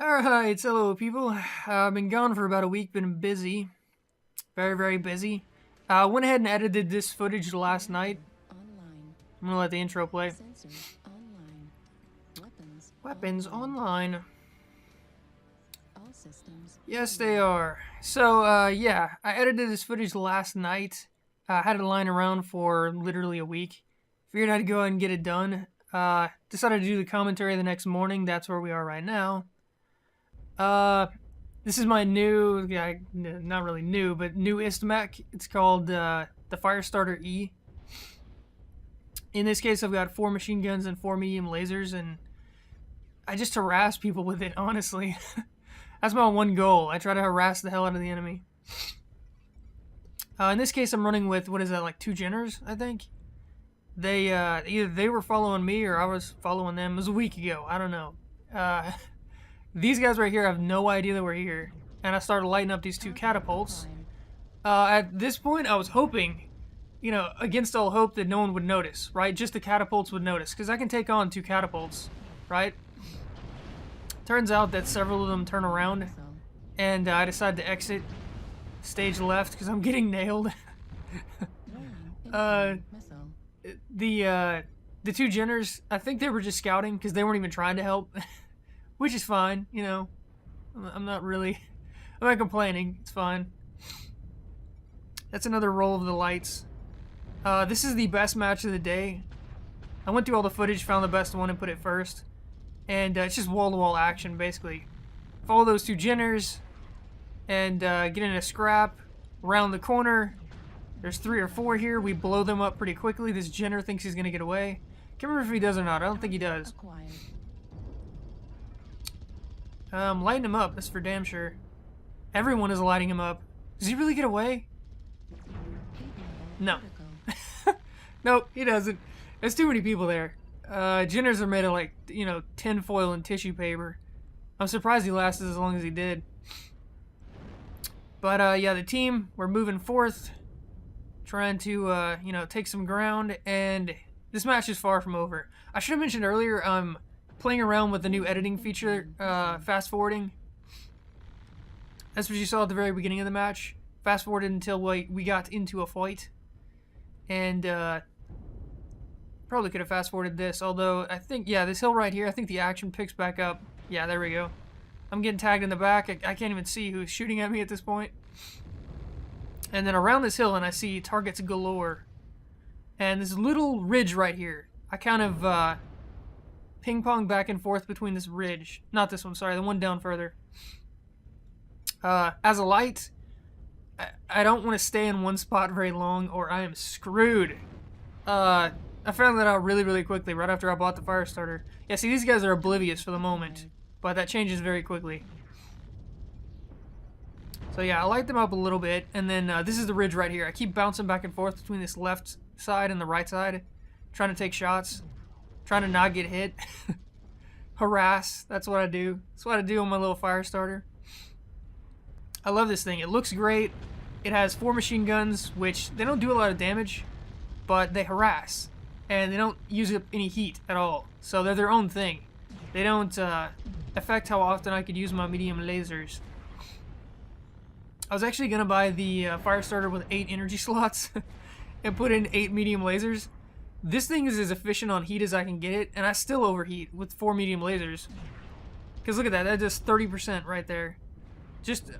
Alright, hello people. I've been gone for about a week, been busy. Very, very busy. Went ahead and edited this footage last night. I'm gonna let the intro play. Weapons online. Yes, they are. So, yeah, I edited this footage last night. Had it lying around for literally a week. Figured I'd go ahead and get it done. Decided to do the commentary the next morning. That's where we are right now. This is my new, not really new, but newest mech. It's called the Firestarter E. In this case, I've got 4 machine guns and 4 medium lasers, and I just harass people with it, honestly. That's my one goal. I try to harass the hell out of the enemy. In this case, I'm running with, what is that, like 2 Jenners, I think? They, either they were following me or I was following them. It was a week ago. I don't know. These guys right here have no idea that we're here. And I started lighting up these 2 catapults. At this point, I was hoping, you know, against all hope that no one would notice, right? Just the catapults would notice. Because I can take on 2 catapults, right? Turns out that several of them turn around. And I decided to exit stage left because I'm getting nailed. The 2 Jenners, I think they were just scouting because they weren't even trying to help. Which is fine, you know. I'm not complaining. It's fine. That's another roll of the lights. This is the best match of the day. I went through all the footage, found the best one, and put it first. And it's just wall-to-wall action, basically. Follow those 2 Jenners, and get in a scrap. Round the corner. There's 3 or 4 here. We blow them up pretty quickly. This Jenner thinks he's going to get away. Can't remember if he does or not. I don't think he does. Lighting him up, that's for damn sure. Everyone is lighting him up. Does he really get away? No. Nope, he doesn't. There's too many people there. Jenners are made of, like, you know, tin foil and tissue paper. I'm surprised he lasted as long as he did. But, yeah, the team, we're moving forth. Trying to, you know, take some ground. And this match is far from over. I should have mentioned earlier, playing around with the new editing feature, fast forwarding. That's what you saw at the very beginning of the match. Fast forwarded until we got into a fight. And probably could have fast forwarded this, although I think, yeah, this hill right here, I think the action picks back up. Yeah, there we go. I'm getting tagged in the back. I can't even see who's shooting at me at this point. And then around this hill, and I see targets galore. And this little ridge right here, I kind of ping-pong back and forth between this ridge. Not this one, sorry, the one down further. As a light, I don't want to stay in one spot very long or I am screwed. I found that out really, really quickly right after I bought the Firestarter. Yeah, see, these guys are oblivious for the moment, but that changes very quickly. So yeah, I light them up a little bit, and then this is the ridge right here. I keep bouncing back and forth between this left side and the right side, trying to take shots. Trying to not get hit. Harass. That's what I do. That's what I do on my little Firestarter. I love this thing. It looks great. It has 4 machine guns, which they don't do a lot of damage, but they harass. And they don't use up any heat at all. So they're their own thing. They don't affect how often I could use my medium lasers. I was actually going to buy the Firestarter with 8 energy slots and put in 8 medium lasers. This thing is as efficient on heat as I can get it, and I still overheat with 4 medium lasers. Because look at that, that does 30% right there. Just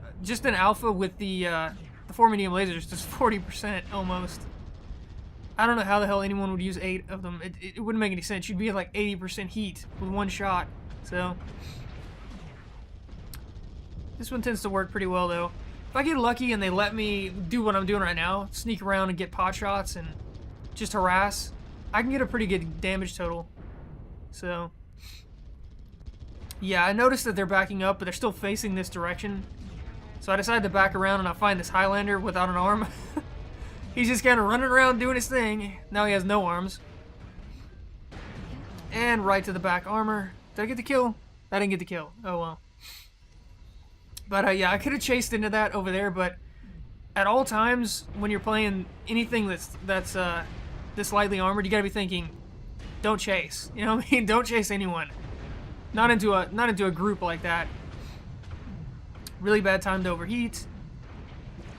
an alpha with the 4 medium lasers does 40% almost. I don't know how the hell anyone would use 8 of them. It wouldn't make any sense. You'd be at like 80% heat with 1 shot. So this one tends to work pretty well though. If I get lucky and they let me do what I'm doing right now, sneak around and get pot shots and just harass, I can get a pretty good damage total. So yeah, I noticed that they're backing up, but they're still facing this direction. So I decided to back around, and I find this Highlander without an arm. He's just kind of running around doing his thing. Now he has no arms. And right to the back armor. Did I get the kill? I didn't get the kill. Oh well. But yeah, I could have chased into that over there, but at all times when you're playing anything that's this lightly armored, you gotta be thinking, don't chase. You know what I mean? Don't chase anyone. Not into a group like that. Really bad time to overheat.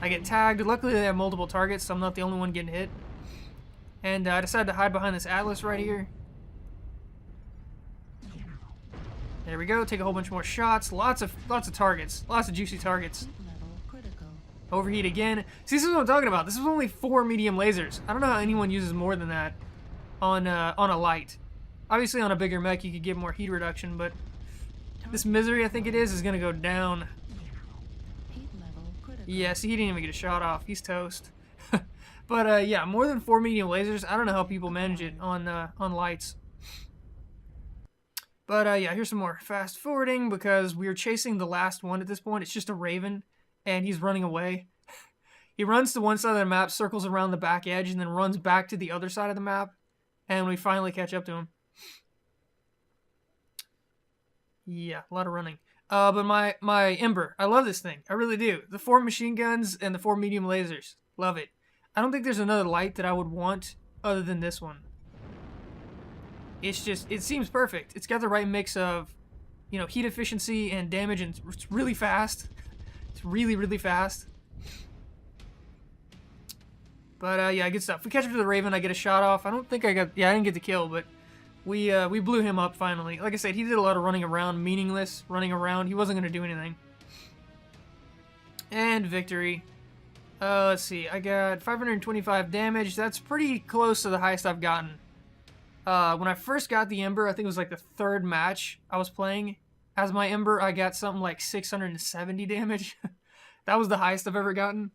I get tagged. Luckily, they have multiple targets, so I'm not the only one getting hit. And I decided to hide behind this Atlas right here. There we go. Take a whole bunch more shots. Lots of targets. Lots of juicy targets. Overheat again. See, this is what I'm talking about. This is only 4 medium lasers. I don't know how anyone uses more than that on a light. Obviously, on a bigger mech, you could get more heat reduction, but this Misery, I think it is going to go down. Yeah, see, he didn't even get a shot off. He's toast. But, yeah, more than 4 medium lasers. I don't know how people manage it on lights. But, yeah, here's some more fast forwarding because we're chasing the last one at this point. It's just a Raven, and he's running away. He runs to one side of the map, circles around the back edge, and then runs back to the other side of the map, and we finally catch up to him. Yeah, a lot of running. But my Ember, I love this thing. I really do. The 4 machine guns and the 4 medium lasers. Love it. I don't think there's another light that I would want other than this one. It's just, it seems perfect. It's got the right mix of, you know, heat efficiency and damage, and it's really fast. It's really, really fast. But, yeah, good stuff. We catch up to the Raven, I get a shot off. I don't think I got, yeah, I didn't get the kill, but we blew him up finally. Like I said, he did a lot of running around, meaningless running around. He wasn't going to do anything. And victory. Let's see. I got 525 damage. That's pretty close to the highest I've gotten. When I first got the Ember, I think it was like the 3rd match I was playing as my Ember, I got something like 670 damage. That was the highest I've ever gotten.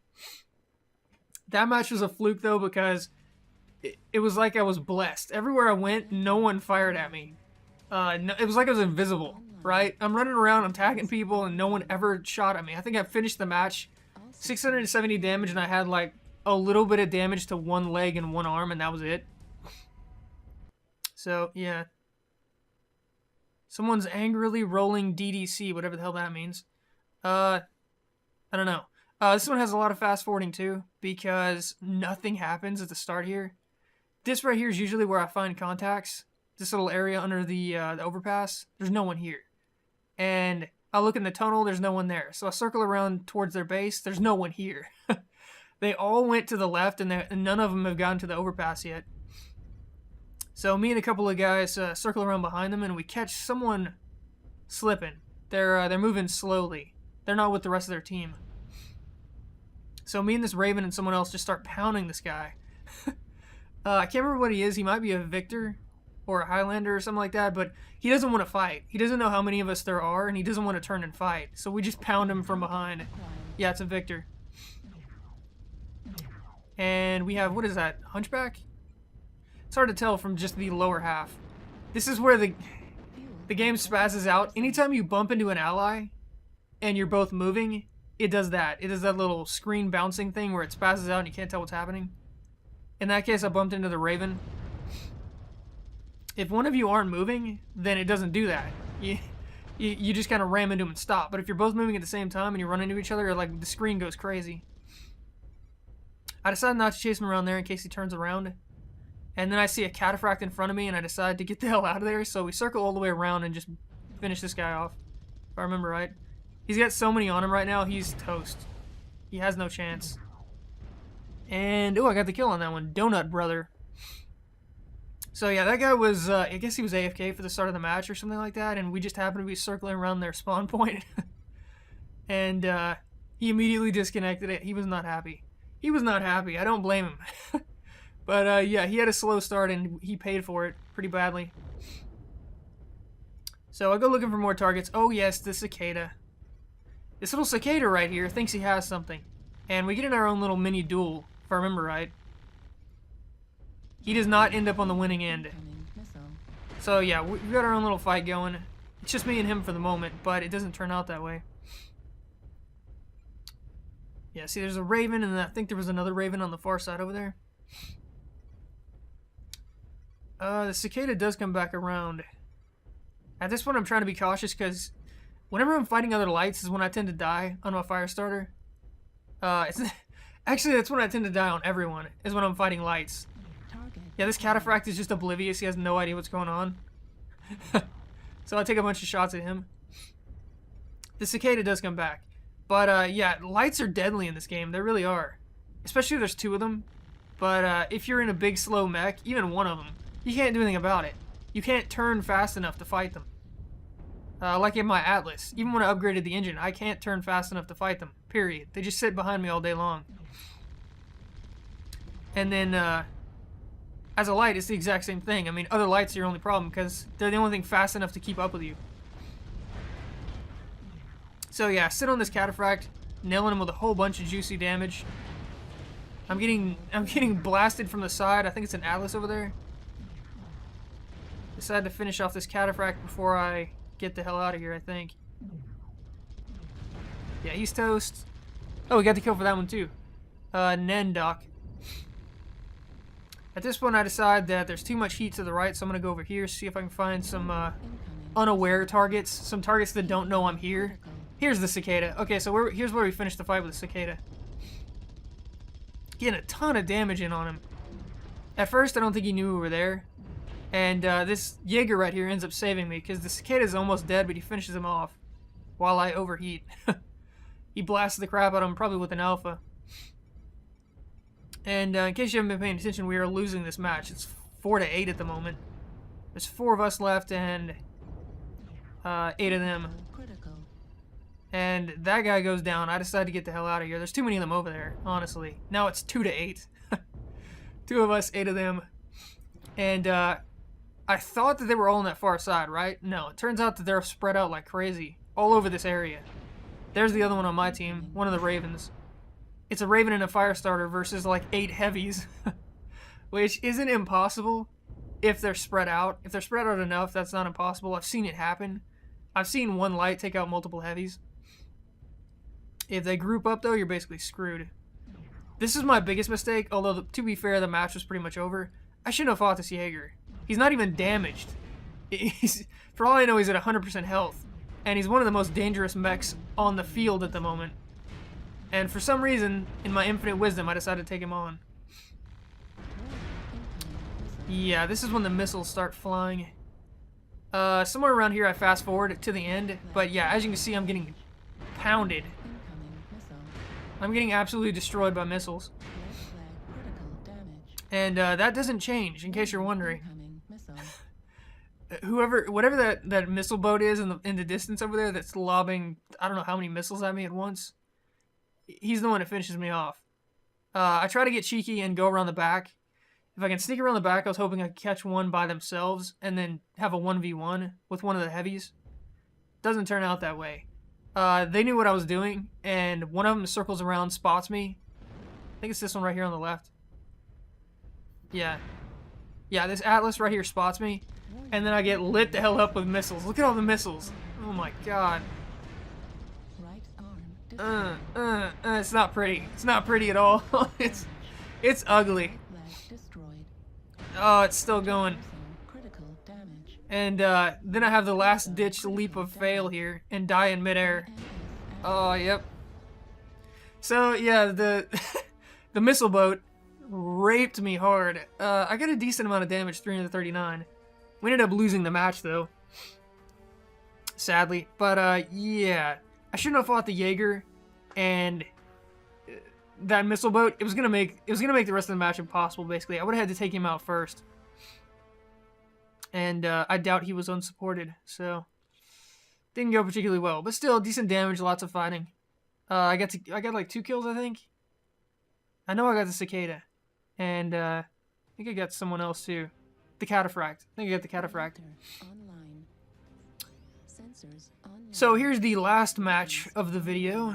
That match was a fluke, though, because it was like I was blessed. Everywhere I went, no one fired at me. It was like I was invisible, right? I'm running around, I'm tagging people, and no one ever shot at me. I think I finished the match 670 damage, and I had like a little bit of damage to one leg and one arm, and that was it. So, yeah. Someone's angrily rolling DDC, whatever the hell that means. I don't know. This one has a lot of fast forwarding too, because nothing happens at the start here. This right here is usually where I find contacts. This little area under the overpass. There's no one here. And I look in the tunnel, there's no one there. So I circle around towards their base, there's no one here. They all went to the left, and none of them have gotten to the overpass yet. So me and a couple of guys circle around behind them, and we catch someone slipping. They're moving slowly. They're not with the rest of their team. So me and this Raven and someone else just start pounding this guy. I can't remember what he is. He might be a Victor or a Highlander or something like that, but he doesn't want to fight. He doesn't know how many of us there are, and he doesn't want to turn and fight. So we just pound him from behind. Yeah, it's a Victor. And we have, what is that, Hunchback? It's hard to tell from just the lower half. This is where the game spazzes out. Anytime you bump into an ally and you're both moving, it does that. It does that little screen bouncing thing where it spazzes out and you can't tell what's happening. In that case, I bumped into the Raven. If one of you aren't moving, then it doesn't do that. You just kind of ram into him and stop. But if you're both moving at the same time and you run into each other, like the screen goes crazy. I decided not to chase him around there in case he turns around. And then I see a cataphract in front of me, and I decide to get the hell out of there. So we circle all the way around and just finish this guy off, if I remember right. He's got so many on him right now, he's toast. He has no chance. And, oh, I got the kill on that one. Donut Brother. So yeah, that guy was, I guess he was AFK for the start of the match or something like that, and we just happened to be circling around their spawn point. And he immediately disconnected it. He was not happy. He was not happy. I don't blame him. But yeah, he had a slow start, and he paid for it pretty badly. So I go looking for more targets. Oh yes, the cicada. This little cicada right here thinks he has something. And we get in our own little mini duel, if I remember right. He does not end up on the winning end. So yeah, we've got our own little fight going. It's just me and him for the moment, but it doesn't turn out that way. Yeah, see there's a Raven, and I think there was another Raven on the far side over there. The cicada does come back around. At this point I'm trying to be cautious because whenever I'm fighting other lights is when I tend to die on my fire starter. Actually that's when I tend to die on everyone, is when I'm fighting lights. Yeah, this cataphract is just oblivious. He has no idea what's going on. So I take a bunch of shots at him. The cicada does come back. But yeah, lights are deadly in this game. They really are. Especially if there's two of them. But if you're in a big slow mech, even one of them, you can't do anything about it. You can't turn fast enough to fight them. Like in my Atlas. Even when I upgraded the engine, I can't turn fast enough to fight them. Period. They just sit behind me all day long. And then, as a light, it's the exact same thing. I mean, other lights are your only problem because they're the only thing fast enough to keep up with you. So yeah, sit on this cataphract, nailing him with a whole bunch of juicy damage. I'm getting blasted from the side. I think it's an Atlas over there. Decided to finish off this cataphract before I get the hell out of here, I think. Yeah, he's toast. Oh, we got the kill for that one too. Nendoc. At this point, I decide that there's too much heat to the right, so I'm going to go over here, see if I can find some unaware targets. Some targets that don't know I'm here. Here's the cicada. Okay, so here's where we finished the fight with the cicada. Getting a ton of damage in on him. At first, I don't think he knew we were there. And this Jaeger right here ends up saving me, because the cicada is almost dead, but he finishes him off while I overheat. He blasts the crap out of him, probably with an alpha. And in case you haven't been paying attention, we are losing this match. It's 4-8 at the moment. There's 4 of us left and 8 of them. And that guy goes down. I decided to get the hell out of here. There's too many of them over there, honestly. Now it's 2-8. 2 of us, 8 of them. And I thought that they were all on that far side, right? No, it turns out that they're spread out like crazy all over this area. There's the other one on my team, one of the Ravens. It's a Raven and a Firestarter versus like 8 heavies, which isn't impossible if they're spread out. If they're spread out enough, that's not impossible. I've seen it happen. I've seen one light take out multiple heavies. If they group up, though, you're basically screwed. This is my biggest mistake, although, to be fair, the match was pretty much over. I shouldn't have fought this Jaeger. He's not even damaged. For all I know, he's at 100% health. And he's one of the most dangerous mechs on the field at the moment. And for some reason, in my infinite wisdom, I decided to take him on. Yeah, this is when the missiles start flying. Somewhere around here, I fast forward to the end. But yeah, as you can see, I'm getting pounded. I'm getting absolutely destroyed by missiles. And that doesn't change, in case you're wondering. Whatever that missile boat is in the distance over there that's lobbing, I don't know how many missiles at me at once, he's the one that finishes me off. I try to get cheeky and go around the back. If I can sneak around the back, I was hoping I could catch one by themselves and then have a 1v1 with one of the heavies. Doesn't turn out that way. They knew what I was doing, and one of them circles around, spots me. I think it's this one right here on the left. Yeah. Yeah, this Atlas right here spots me, and then I get lit the hell up with missiles. Look at all the missiles. Oh my god. It's not pretty. It's not pretty at all. It's ugly. Oh, it's still going. And then I have the last ditch leap of fail here and die in midair. Oh, yep. So yeah, the the missile boat raped me hard. I got a decent amount of damage, 339. We ended up losing the match though, sadly. But yeah, I shouldn't have fought the Jaeger and that missile boat. It was gonna make the rest of the match impossible. Basically, I would have had to take him out first. And I doubt he was unsupported, so didn't go particularly well. But still, decent damage, lots of fighting. I got like 2 kills, I think. I know I got the cicada, and I think I got someone else too. The cataphract. I think I got the cataphract. So here's the last match of the video.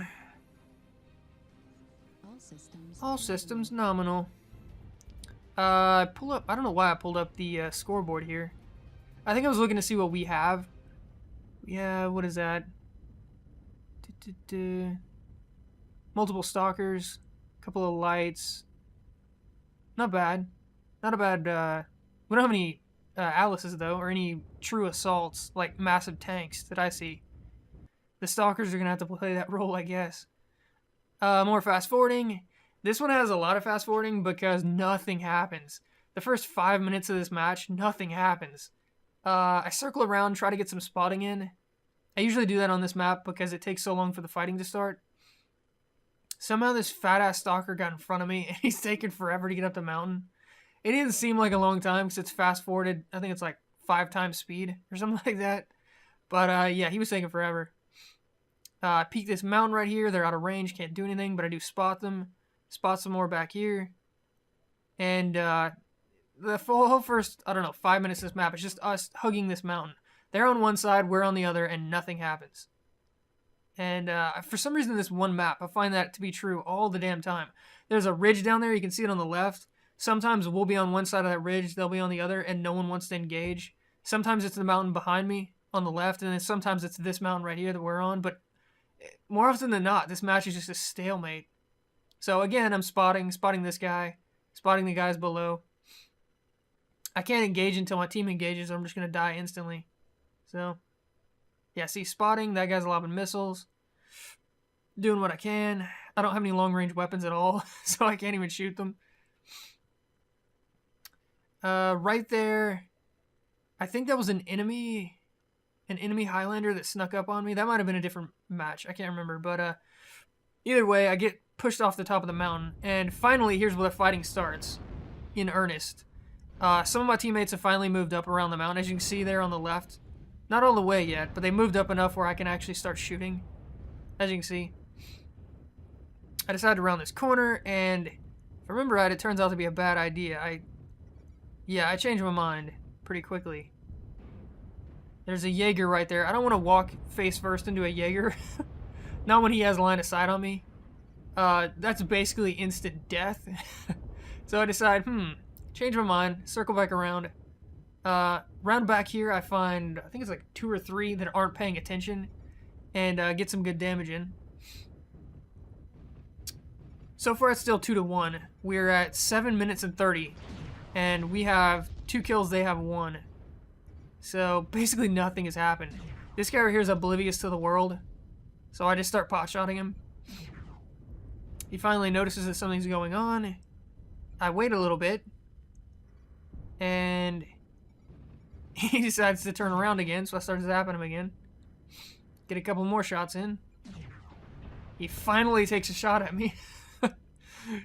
All systems nominal. I don't know why I pulled up the scoreboard here. I think I was looking to see what we have. Yeah, what is that? Multiple stalkers, a couple of lights. Not bad. Not a bad, we don't have any Atlases though, or any true assaults, like massive tanks that I see. The stalkers are gonna have to play that role, I guess. More fast forwarding. This one has a lot of fast forwarding because nothing happens. The first 5 minutes of this match, nothing happens. I circle around, try to get some spotting in. I usually do that on this map because it takes so long for the fighting to start. Somehow this fat-ass stalker got in front of me, and he's taking forever to get up the mountain. It didn't seem like a long time, because it's fast-forwarded. I think it's like 5 times speed, or something like that. But, yeah, he was taking forever. I peek this mountain right here. They're out of range, can't do anything, but I do spot them. Spot some more back here. And, the whole first, I don't know, 5 minutes of this map is just us hugging this mountain. They're on one side, we're on the other, and nothing happens. And for some reason, this one map, I find that to be true all the damn time. There's a ridge down there, you can see it on the left. Sometimes we'll be on one side of that ridge, they'll be on the other, and no one wants to engage. Sometimes it's the mountain behind me on the left, and then sometimes it's this mountain right here that we're on, but more often than not, this match is just a stalemate. So again, I'm spotting this guy, spotting the guys below. I can't engage until my team engages, or I'm just going to die instantly. So, yeah, see, spotting, that guy's lobbing missiles. Doing what I can. I don't have any long-range weapons at all, so I can't even shoot them. Right there, I think that was an enemy Highlander that snuck up on me. That might have been a different match. I can't remember, but either way, I get pushed off the top of the mountain, and finally, here's where the fighting starts in earnest. Some of my teammates have finally moved up around the mountain, as you can see there on the left. Not all the way yet, but they moved up enough where I can actually start shooting, as you can see. I decided to round this corner, and if I remember right, it turns out to be a bad idea. I changed my mind pretty quickly. There's a Jaeger right there. I don't want to walk face first into a Jaeger. Not when he has line of sight on me. That's basically instant death. So I decide, change my mind, circle back around. Round back here, I find, I think it's like 2 or 3 that aren't paying attention, and get some good damage in. So far, it's still 2-1. We're at 7 minutes and 30, and we have 2 kills, they have 1. So basically nothing has happened. This guy right here is oblivious to the world, so I just start pot-shotting him. He finally notices that something's going on. I wait a little bit, and he decides to turn around again, so I start zapping him again. Get a couple more shots in. He finally takes a shot at me.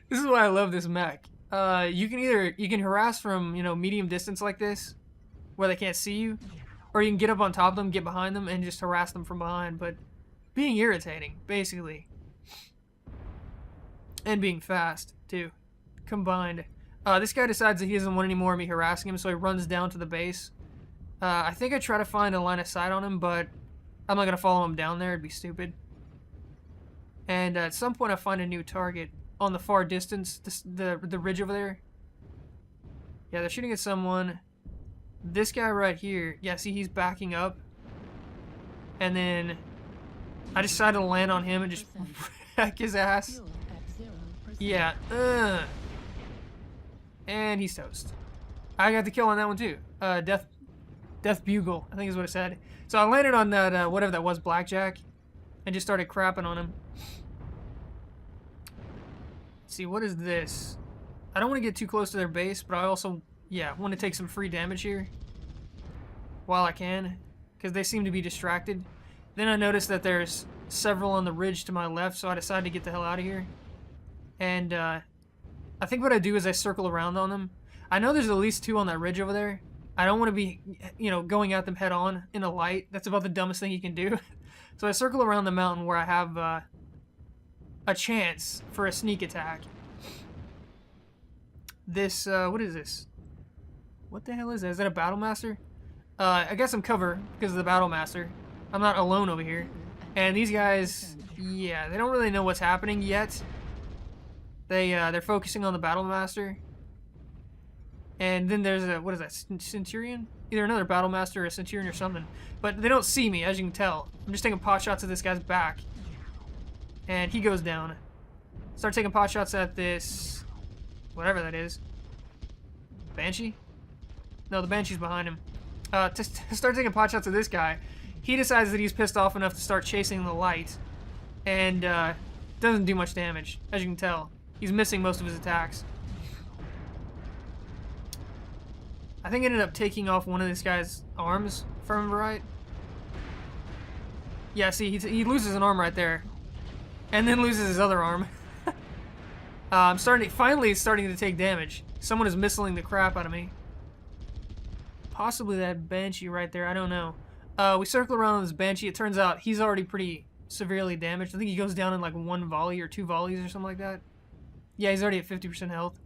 This is why I love this mech. You can harass from, medium distance like this, where they can't see you, or you can get up on top of them, get behind them, and just harass them from behind, but being irritating, basically. And being fast, too. Combined. This guy decides that he doesn't want any more of me harassing him, so he runs down to the base. I think I try to find a line of sight on him, but I'm not going to follow him down there. It'd be stupid. And at some point, I find a new target on the far distance, the ridge over there. Yeah, they're shooting at someone. This guy right here, yeah, see, he's backing up. And then I decided to land on him and just wreck his ass. Yeah, and he's toast. I got the kill on that one too. Death Bugle, I think is what it said. So I landed on that, whatever that was, blackjack, and just started crapping on him. Let's see, what is this? I don't want to get too close to their base, but I also, want to take some free damage here while I can, because they seem to be distracted. Then I noticed that there's several on the ridge to my left, so I decided to get the hell out of here. And I think what I do is I circle around on them. I know there's at least 2 on that ridge over there. I don't want to be, going at them head on in a light. That's about the dumbest thing you can do. So I circle around the mountain where I have a chance for a sneak attack. This, what is this? What the hell is that? Is that a Battle Master? I got some cover because of the Battle Master. I'm not alone over here. And these guys, they don't really know what's happening yet. They're focusing on the Battle Master. And then there's a, what is that, Centurion? Either another Battle Master or a Centurion or something. But they don't see me, as you can tell. I'm just taking pot shots at this guy's back. And he goes down. Start taking pot shots at this, whatever that is. Banshee? No, the Banshee's behind him. To start taking pot shots at this guy, he decides that he's pissed off enough to start chasing the light. And doesn't do much damage, as you can tell. He's missing most of his attacks. I think I ended up taking off one of this guy's arms, if I remember right. Yeah, see, he loses an arm right there. And then loses his other arm. I'm finally starting to take damage. Someone is missiling the crap out of me. Possibly that Banshee right there, I don't know. We circle around on this Banshee. It turns out he's already pretty severely damaged. I think he goes down in like 1 volley or 2 volleys or something like that. Yeah, he's already at 50% health.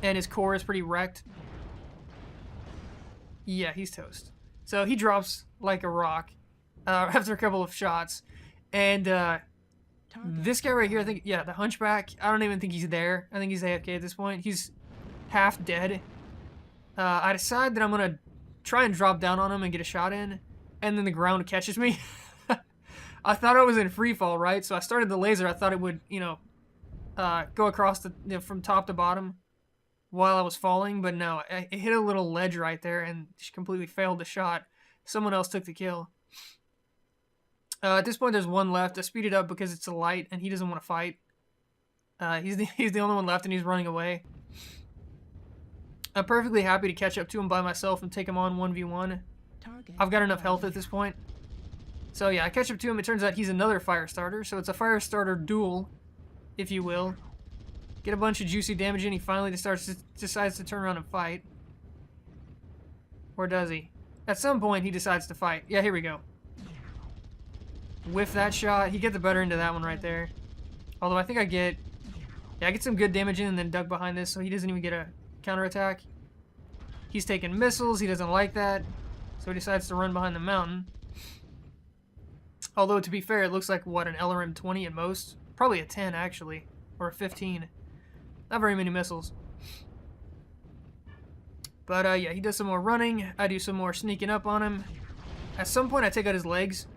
And his core is pretty wrecked. Yeah, he's toast. So he drops like a rock after a couple of shots. And this guy right here, I think, yeah, the Hunchback, I don't even think he's there. I think he's AFK at this point. He's half dead. I decide that I'm going to try and drop down on him and get a shot in. And then the ground catches me. I thought I was in free fall, right? So I started the laser. I thought it would, you know, go across from top to bottom while I was falling. But no, it hit a little ledge right there and just completely failed the shot. Someone else took the kill. At this point, there's one left. I speed it up because it's a light and he doesn't want to fight. He's the only one left and he's running away. I'm perfectly happy to catch up to him by myself and take him on 1v1. I've got enough health at this point. So yeah, I catch up to him. It turns out he's another fire starter. So it's a fire starter duel, if you will. Get a bunch of juicy damage in. He finally decides to turn around and fight. Or does he? At some point, he decides to fight. Yeah, here we go. Whiff that shot. He gets the better end of that one right there. Although I think I get some good damage in and then duck behind this, so he doesn't even get a counterattack. He's taking missiles. He doesn't like that. So he decides to run behind the mountain. Although, to be fair, it looks like, what, an LRM 20 at most? Probably a 10, actually. Or a 15. Not very many missiles. But, yeah, he does some more running. I do some more sneaking up on him. At some point, I take out his legs.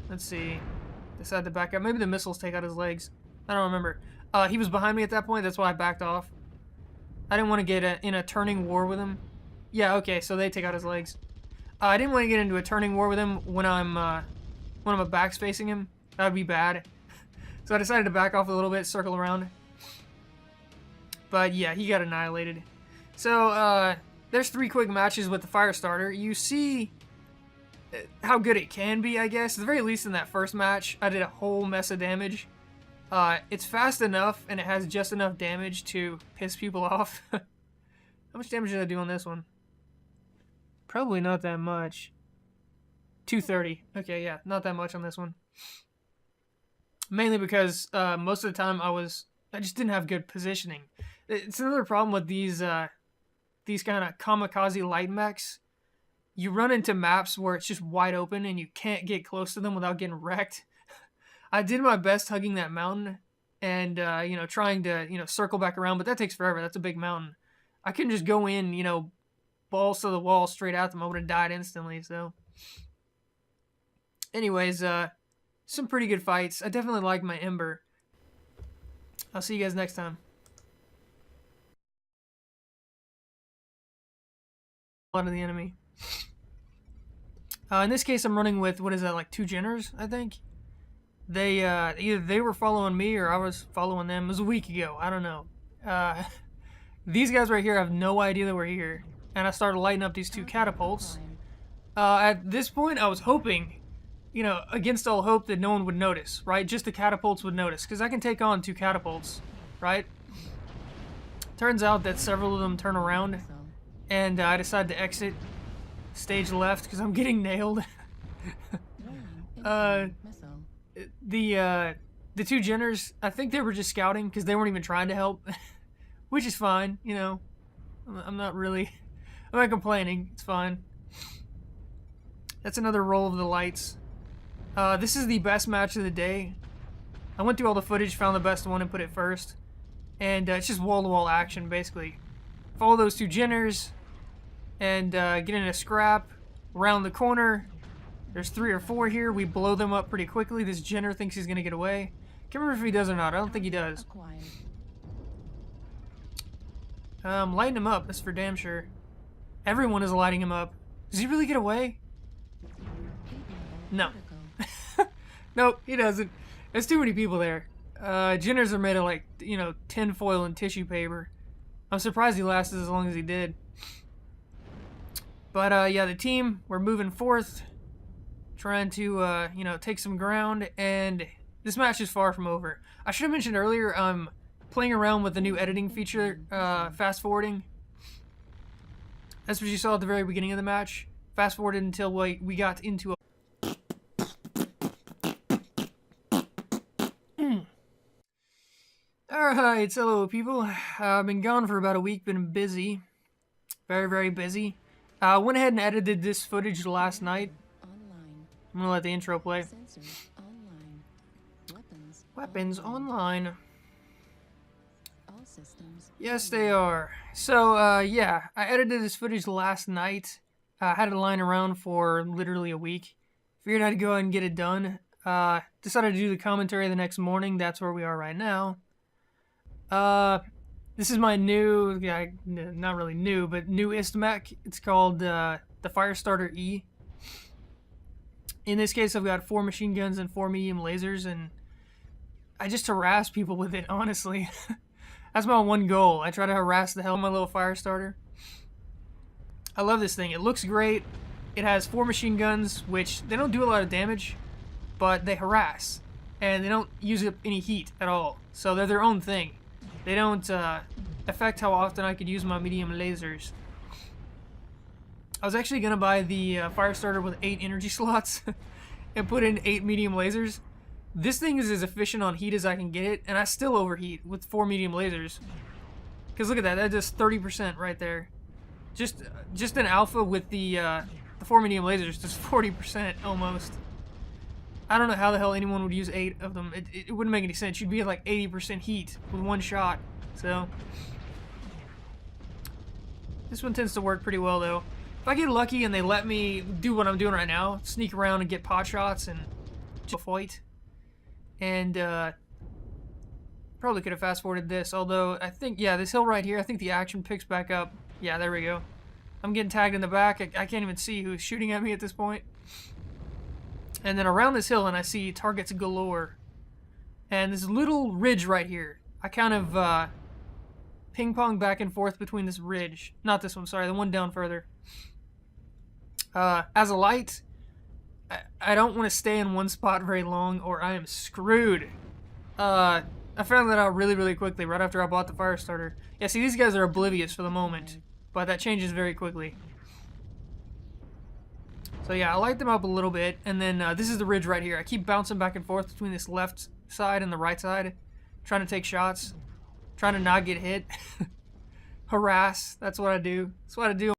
Let's see. Decide to back up. Maybe the missiles take out his legs. I don't remember. He was behind me at that point. That's why I backed off. I didn't want to get in a turning war with him. Yeah, okay, so they take out his legs. I didn't want to get into a turning war with him when I'm back facing him. That would be bad. So I decided to back off a little bit, circle around. But yeah, he got annihilated. So there's 3 quick matches with the fire starter. You see how good it can be, I guess. At the very least in that first match, I did a whole mess of damage. It's fast enough, and it has just enough damage to piss people off. How much damage did I do on this one? Probably not that much. 230. Okay, yeah, not that much on this one. Mainly because most of the time I just didn't have good positioning. It's another problem with these kind of kamikaze light mechs. You run into maps where it's just wide open and you can't get close to them without getting wrecked. I did my best hugging that mountain and, you know, trying to, you know, circle back around, but that takes forever. That's a big mountain. I couldn't just go in, you know, balls to the wall straight at them. I would have died instantly, so. Anyways, some pretty good fights. I definitely like my Ember. I'll see you guys next time. A lot of the enemy. In this case, I'm running with, what is that, like 2 Jenners, I think? They, either they were following me or I was following them. It was a week ago. I don't know. These guys right here have no idea that we're here. And I started lighting up these 2 catapults. At this point, I was hoping, you know, against all hope that no one would notice, right? Just the catapults would notice. Because I can take on 2 catapults, right? Turns out that several of them turn around. And I decide to exit stage left because I'm getting nailed. The 2 Jenners, I think they were just scouting because they weren't even trying to help. Which is fine, you know. I'm not complaining. It's fine. That's another roll of the lights. This is the best match of the day. I went through all the footage, found the best one, and put it first. And it's just wall-to-wall action, basically. Follow those 2 Jenners, and get in a scrap. Round the corner. There's 3 or 4 here. We blow them up pretty quickly. This Jenner thinks he's going to get away. Can't remember if he does or not. I don't think he does. Lighting him up, that's for damn sure. Everyone is lighting him up. Does he really get away? No. Nope, he doesn't. There's too many people there. Jenners are made of, like, you know, tin foil and tissue paper. I'm surprised he lasted as long as he did. But, yeah, the team, we're moving forth. trying to, take some ground, and this match is far from over. I should have mentioned earlier, I'm playing around with the new editing feature, fast forwarding. That's what you saw at the very beginning of the match. Fast forwarded until we got into a... Alright, hello people. I've been gone for about a week, been busy. Very, very busy. Went ahead and edited this footage last night. I'm gonna let the intro play. Weapons online. All systems. Yes, they are. So, yeah, I edited this footage last night. Had it lying around for literally a week. Figured I'd go ahead and get it done. Decided to do the commentary the next morning. That's where we are right now. This is my new, not really new, but newest mech. It's called the Firestarter E. In this case, I've got 4 machine guns and 4 medium lasers, and I just harass people with it, honestly. That's my one goal. I try to harass the hell out of my little Firestarter. I love this thing. It looks great. It has 4 machine guns, which they don't do a lot of damage, but they harass. And they don't use up any heat at all. So they're their own thing. They don't affect how often I could use my medium lasers. I was actually going to buy the Firestarter with 8 energy slots and put in 8 medium lasers. This thing is as efficient on heat as I can get it, and I still overheat with 4 medium lasers. Because look at that, that does 30% right there. Just an alpha with the 4 medium lasers does 40% almost. I don't know how the hell anyone would use 8 of them. It wouldn't make any sense. You'd be at like 80% heat with one shot. So this one tends to work pretty well though. If I get lucky and they let me do what I'm doing right now, sneak around and get pot shots and just fight, and probably could have fast forwarded this, although I think, yeah, this hill right here, I think the action picks back up. Yeah, there we go. I'm getting tagged in the back. I can't even see who's shooting at me at this point. And then around this hill, and I see targets galore. And this little ridge right here, I kind of ping-pong back and forth between this ridge. Not this one, sorry, the one down further. As a light, I don't want to stay in one spot very long, or I am screwed. I found that out really, really quickly, right after I bought the Firestarter. Yeah, see, these guys are oblivious for the moment, but that changes very quickly. So yeah, I light them up a little bit, and then this is the ridge right here. I keep bouncing back and forth between this left side and the right side, trying to take shots, trying to not get hit. Harass, that's what I do. That's what I do.